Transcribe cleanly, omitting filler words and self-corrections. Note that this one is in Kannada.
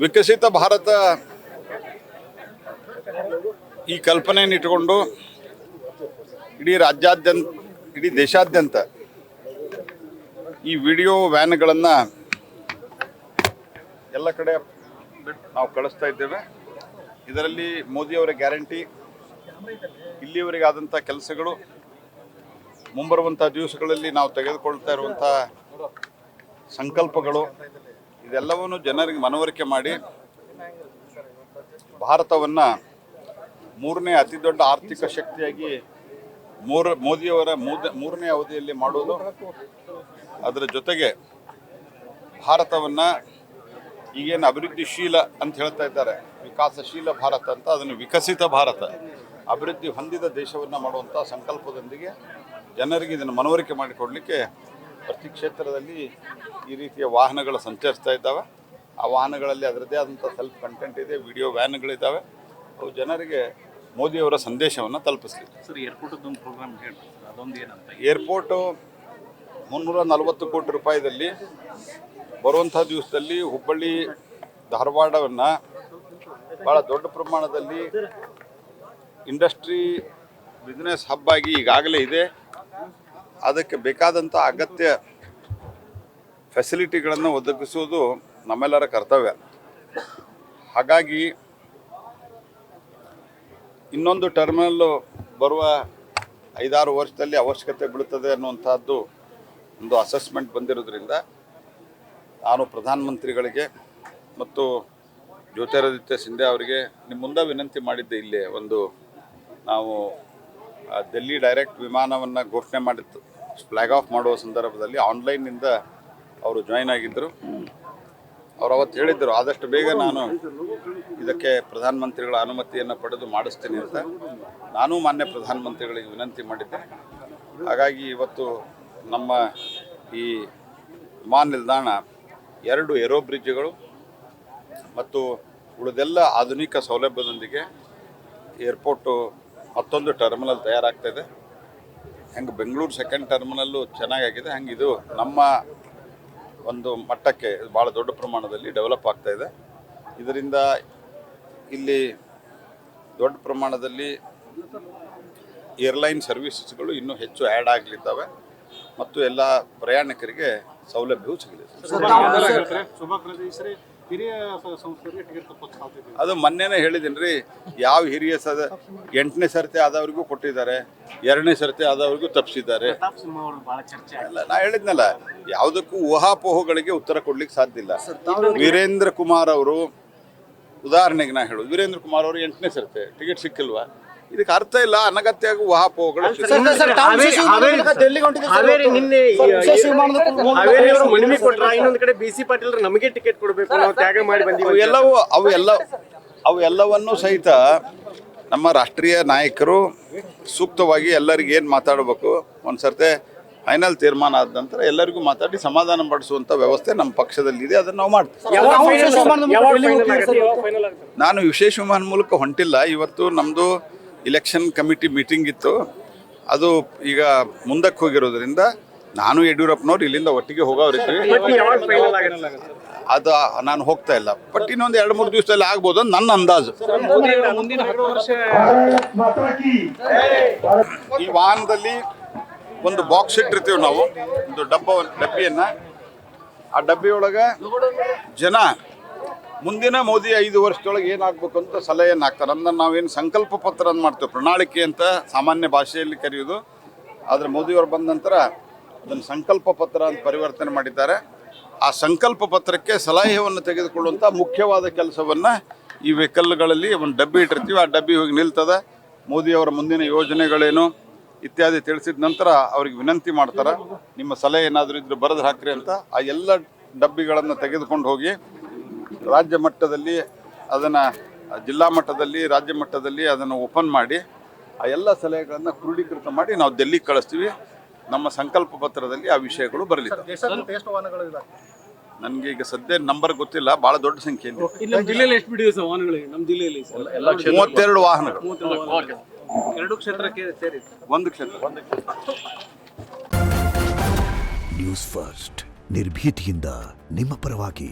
ವಿಕಸಿತ ಭಾರತ ಈ ಕಲ್ಪನೆಯನ್ನು ಇಟ್ಟುಕೊಂಡು ಇಡೀ ದೇಶಾದ್ಯಂತ ಈ ವಿಡಿಯೋ ವ್ಯಾನ್ಗಳನ್ನು ಎಲ್ಲ ಕಡೆ ನಾವು ಕಳಿಸ್ತಾ ಇದ್ದೇವೆ. ಇದರಲ್ಲಿ ಮೋದಿಯವರ ಗ್ಯಾರಂಟಿ, ಇಲ್ಲಿಯವರೆಗಾದಂಥ ಕೆಲಸಗಳು, ಮುಂಬರುವಂಥ ದಿವಸಗಳಲ್ಲಿ ನಾವು ತೆಗೆದುಕೊಳ್ತಾ ಇರುವಂಥ ಸಂಕಲ್ಪಗಳು, ಇದೆಲ್ಲವನ್ನು ಜನರಿಗೆ ಮನವರಿಕೆ ಮಾಡಿ ಭಾರತವನ್ನು ಮೂರನೇ ಅತಿ ದೊಡ್ಡ ಆರ್ಥಿಕ ಶಕ್ತಿಯಾಗಿ ಮೋದಿಯವರ ಮೂರನೇ ಅವಧಿಯಲ್ಲಿ ಮಾಡೋದು. ಅದರ ಜೊತೆಗೆ ಭಾರತವನ್ನು ಈಗೇನು ಅಭಿವೃದ್ಧಿಶೀಲ ಅಂತ ಹೇಳ್ತಾ ಇದ್ದಾರೆ, ವಿಕಾಸಶೀಲ ಭಾರತ ಅಂತ, ಅದನ್ನು ವಿಕಸಿತ ಭಾರತ, ಅಭಿವೃದ್ಧಿ ಹೊಂದಿದ ದೇಶವನ್ನು ಮಾಡುವಂಥ ಸಂಕಲ್ಪದೊಂದಿಗೆ ಜನರಿಗೆ ಇದನ್ನು ಮನವರಿಕೆ ಮಾಡಿಕೊಡಲಿಕ್ಕೆ ಪ್ರತಿ ಕ್ಷೇತ್ರದಲ್ಲಿ ಈ ರೀತಿಯ ವಾಹನಗಳು ಸಂಚರಿಸ್ತಾ ಇದ್ದಾವೆ. ಆ ವಾಹನಗಳಲ್ಲಿ ಅದರದ್ದೇ ಆದಂಥ ಸೆಲ್ಫ್ ಕಂಟೆಂಟ್ ಇದೆ, ವಿಡಿಯೋ ವ್ಯಾನ್ಗಳಿದ್ದಾವೆ. ಅವು ಜನರಿಗೆ ಮೋದಿಯವರ ಸಂದೇಶವನ್ನು ತಲುಪಿಸಲಿ. ಸರ್, ಏರ್ಪೋರ್ಟದೊಂದು ಪ್ರೋಗ್ರಾಮ್ ಹೇಳಿ, ಅದೊಂದು ಏನಂತ? ಏರ್ಪೋರ್ಟು 340 ಕೋಟಿ ರೂಪಾಯಿದಲ್ಲಿ ಬರುವಂಥ ದಿವಸದಲ್ಲಿ ಹುಬ್ಬಳ್ಳಿ ಧಾರವಾಡವನ್ನು ಭಾಳ ದೊಡ್ಡ ಪ್ರಮಾಣದಲ್ಲಿ ಇಂಡಸ್ಟ್ರಿ ಬಿಸ್ನೆಸ್ ಹಬ್ ಆಗಿ ಈಗಾಗಲೇ ಇದೆ. ಅದಕ್ಕೆ ಬೇಕಾದಂಥ ಅಗತ್ಯ ಫೆಸಿಲಿಟಿಗಳನ್ನು ಒದಗಿಸುವುದು ನಮ್ಮೆಲ್ಲರ ಕರ್ತವ್ಯ. ಹಾಗಾಗಿ ಇನ್ನೊಂದು ಟರ್ಮಿನಲ್ಲು ಬರುವ 5-6 ವರ್ಷದಲ್ಲಿ ಅವಶ್ಯಕತೆ ಬೀಳುತ್ತದೆ ಅನ್ನುವಂಥದ್ದು ಒಂದು ಅಸೆಸ್ಮೆಂಟ್ ಬಂದಿರೋದ್ರಿಂದ ನಾನು ಪ್ರಧಾನಮಂತ್ರಿಗಳಿಗೆ ಮತ್ತು ಜ್ಯೋತಿರಾದಿತ್ಯ ಸಿಂಧ್ಯಾ ಅವರಿಗೆ ನಿಮ್ಮ ಮುಂದೆ ವಿನಂತಿ ಮಾಡಿದ್ದೆ. ಇಲ್ಲೇ ಒಂದು ನಾವು ದಿಲ್ಲಿ ಡೈರೆಕ್ಟ್ ವಿಮಾನವನ್ನು ಘೋಷಣೆ ಮಾಡಿತ್ತು, ಫ್ಲ್ಯಾಗ್ ಆಫ್ ಮಾಡುವ ಸಂದರ್ಭದಲ್ಲಿ ಆನ್ಲೈನ್ನಿಂದ ಅವರು ಜಾಯ್ನ್ ಆಗಿದ್ದರು. ಅವರು ಅವತ್ತು ಹೇಳಿದ್ದರು, ಆದಷ್ಟು ಬೇಗ ನಾನು ಇದಕ್ಕೆ ಪ್ರಧಾನಮಂತ್ರಿಗಳ ಅನುಮತಿಯನ್ನು ಪಡೆದು ಮಾಡಿಸ್ತೀನಿ ಅಂತ. ನಾನು ಮಾನ್ಯ ಪ್ರಧಾನಮಂತ್ರಿಗಳಿಗೆ ವಿನಂತಿ ಮಾಡಿದ್ದೆ. ಹಾಗಾಗಿ ಇವತ್ತು ನಮ್ಮ ಈ ವಿಮಾನ ನಿಲ್ದಾಣ 2 ಏರೋ ಬ್ರಿಡ್ಜ್ಗಳು ಮತ್ತು ಉಳಿದೆಲ್ಲ ಆಧುನಿಕ ಸೌಲಭ್ಯದೊಂದಿಗೆ ಏರ್ಪೋರ್ಟು ಮತ್ತೊಂದು ಟರ್ಮಿನಲ್ ತಯಾರಾಗ್ತಾಯಿದೆ. ಹೆಂಗೆ ಬೆಂಗಳೂರು ಸೆಕೆಂಡ್ ಟರ್ಮಿನಲ್ಲು ಚೆನ್ನಾಗಾಗಿದೆ, ಹಂಗೆ ಇದು ನಮ್ಮ ಒಂದು ಮಟ್ಟಕ್ಕೆ ಭಾಳ ದೊಡ್ಡ ಪ್ರಮಾಣದಲ್ಲಿ ಡೆವಲಪ್ ಆಗ್ತಾಯಿದೆ. ಇದರಿಂದ ಇಲ್ಲಿ ದೊಡ್ಡ ಪ್ರಮಾಣದಲ್ಲಿ ಏರ್ಲೈನ್ ಸರ್ವಿಸಸ್ಗಳು ಇನ್ನೂ ಹೆಚ್ಚು ಆ್ಯಡ್ ಆಗಲಿದ್ದಾವೆ ಮತ್ತು ಎಲ್ಲ ಪ್ರಯಾಣಿಕರಿಗೆ ಸೌಲಭ್ಯವೂ ಸಿಗಲಿದೆ. ಅದು ಮೊನ್ನೆನೇ ಹೇಳಿದ್ದೀನಿ ರೀ, ಯಾವ ಹಿರಿಯ 8ನೇ ಸರ್ತಿ ಆದವ್ರಿಗೂ ಕೊಟ್ಟಿದ್ದಾರೆ, 2ನೇ ಸರ್ತಿ ಆದವ್ರಿಗೂ ತಪ್ಪಿಸಿದ್ದಾರೆ. ಅಲ್ಲ, ನಾ ಹೇಳಿದ್ನಲ್ಲ, ಯಾವುದಕ್ಕೂ ಊಹಾಪೋಹಗಳಿಗೆ ಉತ್ತರ ಕೊಡ್ಲಿಕ್ಕೆ ಸಾಧ್ಯ ಇಲ್ಲ. ವೀರೇಂದ್ರ ಕುಮಾರ್ ಅವರು ಉದಾಹರಣೆಗೆ ನಾ ಹೇಳೋದು, ವೀರೇಂದ್ರ ಕುಮಾರ್ ಅವರು 8ನೇ ಸರ್ತಿ ಟಿಕೆಟ್ ಸಿಕ್ಕಿಲ್ವಾ? ಇದಕ್ಕೆ ಅರ್ಥ ಇಲ್ಲ, ಅನಗತ್ಯ ಊಹಾಪೋಹಗಳು. ಇನ್ನೊಂದು ಕಡೆ BC ಪಾಟೀಲ್ ನಮಗೆ ಟಿಕೆಟ್ ಕೊಡಬೇಕು, ನಾವು ತ್ಯಾಗ ಮಾಡಿ ಬಂದೀವಿ. ಅವೆಲ್ಲವನ್ನೂ ಸಹಿತ ನಮ್ಮ ರಾಷ್ಟ್ರೀಯ ನಾಯಕರು ಸೂಕ್ತವಾಗಿ ಎಲ್ಲರಿಗೆ ಏನು ಮಾತಾಡಬೇಕು, ಒಂದು ಸರ್ತೆ ಫೈನಲ್ ತೀರ್ಮಾನ ಆದ ನಂತರ ಎಲ್ಲರಿಗೂ ಮಾತಾಡಿ ಸಮಾಧಾನ ಪಡಿಸುವಂಥ ವ್ಯವಸ್ಥೆ ನಮ್ಮ ಪಕ್ಷದಲ್ಲಿದೆ. ಅದನ್ನು ನಾವು ಮಾಡ್ತೀವಿ. ನಾನು ವಿಶೇಷ ವಿಮಾನ ಮೂಲಕ ಹೊಂಟಿಲ್ಲ. ಇವತ್ತು ನಮ್ಮದು ಇಲೆಕ್ಷನ್ ಕಮಿಟಿ ಮೀಟಿಂಗ್ ಇತ್ತು, ಅದು ಈಗ ಮುಂದಕ್ಕೆ ಹೋಗಿರೋದ್ರಿಂದ ನಾನು ಯಡಿಯೂರಪ್ಪನವ್ರು ಇಲ್ಲಿಂದ ಒಟ್ಟಿಗೆ ಹೋಗೋರಿದ್ವಿ. ಅದು ನಾನು ಹೋಗ್ತಾ ಇಲ್ಲ, ಬಟ್ ಇನ್ನೊಂದು 2-3 ದಿವಸದಲ್ಲಿ ಆಗ್ಬೋದು ಅಂತ ನನ್ನ ಅಂದಾಜು. ಈ ವಾಹನದಲ್ಲಿ ಒಂದು ಬಾಕ್ಸ್ ಇಟ್ಟಿರ್ತೀವಿ ನಾವು, ಒಂದು ಡಬ್ಬಿಯನ್ನು. ಆ ಡಬ್ಬಿಯೊಳಗೆ ಜನ ಮುಂದಿನ ಮೋದಿ 5 ವರ್ಷದೊಳಗೆ ಏನಾಗಬೇಕು ಅಂತ ಸಲಹೆಯನ್ನು ಹಾಕ್ತಾರೆ. ಅಂದ್ರೆ ನಾವೇನು ಸಂಕಲ್ಪ ಪತ್ರ ಅಂತ ಮಾಡ್ತೇವೆ, ಪ್ರಣಾಳಿಕೆ ಅಂತ ಸಾಮಾನ್ಯ ಭಾಷೆಯಲ್ಲಿ ಕರೆಯೋದು. ಆದರೆ ಮೋದಿಯವರು ಬಂದ ನಂತರ ಅದನ್ನು ಸಂಕಲ್ಪ ಪತ್ರ ಅಂತ ಪರಿವರ್ತನೆ ಮಾಡಿದ್ದಾರೆ. ಆ ಸಂಕಲ್ಪ ಪತ್ರಕ್ಕೆ ಸಲಹೆಯನ್ನು ತೆಗೆದುಕೊಳ್ಳುವಂಥ ಮುಖ್ಯವಾದ ಕೆಲಸವನ್ನು ಈ ವೆಹಿಕಲ್ಗಳಲ್ಲಿ ಒಂದು ಡಬ್ಬಿ ಇಟ್ಟಿರ್ತೀವಿ. ಆ ಡಬ್ಬಿ ಹೋಗಿ ನಿಲ್ತದೆ. ಮೋದಿಯವರ ಮುಂದಿನ ಯೋಜನೆಗಳೇನು ಇತ್ಯಾದಿ ತಿಳಿಸಿದ ನಂತರ ಅವ್ರಿಗೆ ವಿನಂತಿ ಮಾಡ್ತಾರೆ, ನಿಮ್ಮ ಸಲಹೆ ಏನಾದರೂ ಇದ್ದರೆ ಬರೆದು ಹಾಕ್ರಿ ಅಂತ. ಆ ಎಲ್ಲ ಡಬ್ಬಿಗಳನ್ನು ತೆಗೆದುಕೊಂಡು ಹೋಗಿ ರಾಜ್ಯ ಮಟ್ಟದಲ್ಲಿ ಅದನ್ನು, ಜಿಲ್ಲಾ ಮಟ್ಟದಲ್ಲಿ, ರಾಜ್ಯ ಮಟ್ಟದಲ್ಲಿ ಅದನ್ನು ಓಪನ್ ಮಾಡಿ ಆ ಎಲ್ಲ ಸಲಹೆಗಳನ್ನು ಕ್ರೋಢೀಕೃತ ಮಾಡಿ ನಾವು ದಿಲ್ಲಿಗೆ ಕಳಿಸ್ತೀವಿ. ನಮ್ಮ ಸಂಕಲ್ಪ ಪತ್ರದಲ್ಲಿ ಆ ವಿಷಯಗಳು ಬರಲಿದೆ. ನನಗೆ ಈಗ ಸದ್ಯ ನಂಬರ್ ಗೊತ್ತಿಲ್ಲ, ಭಾಳ ದೊಡ್ಡ ಸಂಖ್ಯೆ ಇದೆ. 32 ವಾಹನಗಳು, 2 ಕ್ಷೇತ್ರಕ್ಕೆ ಸೇರಿ 1 ಕ್ಷೇತ್ರ. ನ್ಯೂಸ್ ಫಸ್ಟ್, ನಿರ್ಭೀತಿಯಿಂದ ನಿಮ್ಮ ಪರವಾಗಿ.